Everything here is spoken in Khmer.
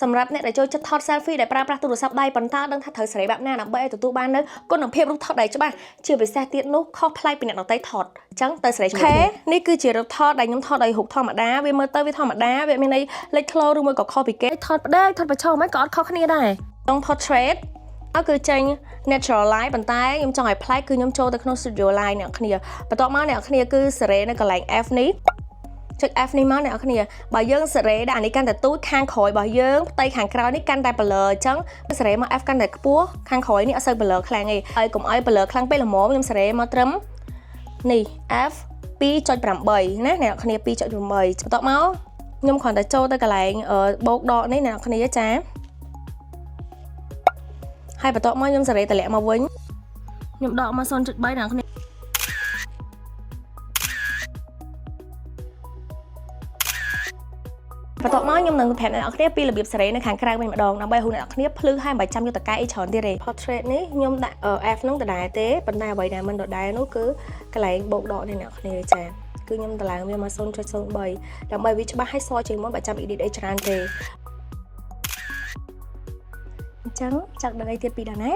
សម្រាប់អ្នកដែលចូលចិត្តថត selfie ដែលប្រើប្រាស់ទូរស័ព្ទដៃប៉ុន្តែដឹងថាត្រូវសេរីបែបណាដើម្បីឲ្យទទួលបាននូវគុណភាពរូបថតដែលច្បាស់ជាពិសេសទៀតនោះខុសប្លែកពីអ្នកដទៃថតអញ្ចឹងទៅសេរីជាមួយគ្នានេះគឺជារូបថតដែលខ្ញុំថតដោយរូបធម្មតាវាមើលទៅវាធម្មតាវាមានន័យលេចធ្លោឬមួយក៏ខុសពីគេថតផ្ដេកថតប្រឈមហ្នឹងក៏អត់ខុសគ្នាដែរក្នុង portrait គឺចេញ natural light ប៉ុន្តែខ្ញុំចង់ឲ្យប្លែកគឺខ្ញុំចូលទៅក្នុង studio light អ្នកគ្នាបន្ទាប់មកអ្នកគ្នាគឺសេរីនៅកន្លែង F នេះចុច F នេះមកអ្នកគ្នាបើយើងសេរីដាក់អានេះកាន់តែទូចខាងក្រោយរបស់យើងផ្ទៃខាងក្រោយនេះកាន់តែ blur អញ្ចឹងសេរីមក F កាន់តែខ្ពស់ខាងក្រោយនេះអត់សូវ blur ខ្លាំងទេហើយកុំឲ្យ blur ខ្លាំងពេកល្មមខ្ញុំសេរីមកត្រឹមនេះ F 2.8 ណាអ្នកគ្នា 2.8 បន្ទាប់មកខ្ញុំគ្រាន់តែចូលទៅកន្លែងបូកដកនេះអ្នកគ្នាចាហើយបន្ទាប់មកខ្ញុំសេរីតម្លាក់មកវិញខ្ញុំដកមក 0.3 អ្នកគ្នាបន្ទាប់មកខ្ញុំនឹងប្រាប់អ្នកនរគ្នាពីរបៀបសេរីនៅខាងក្រៅវិញម្ដងដើម្បីឲ្យអ្នកនរគ្នាភ្លឺហើយមិនចាំយកតកែអីច្រើនទៀតទេ portrait នេះខ្ញុំដាក់ F ហ្នឹងដដែលទេប៉ុន្តែអ្វីដែលមិនដដែលនោះគឺកន្លែងបូកដកនេះអ្នកនរគ្នាចាគឺខ្ញុំតម្លើងវាមក 0.03 ដើម្បីវាច្បាស់ហើយសជាងមុនបើចាំ edit អីច្រើនទេអញ្ចឹងចង់ដឹងអីទៀតពីដាណា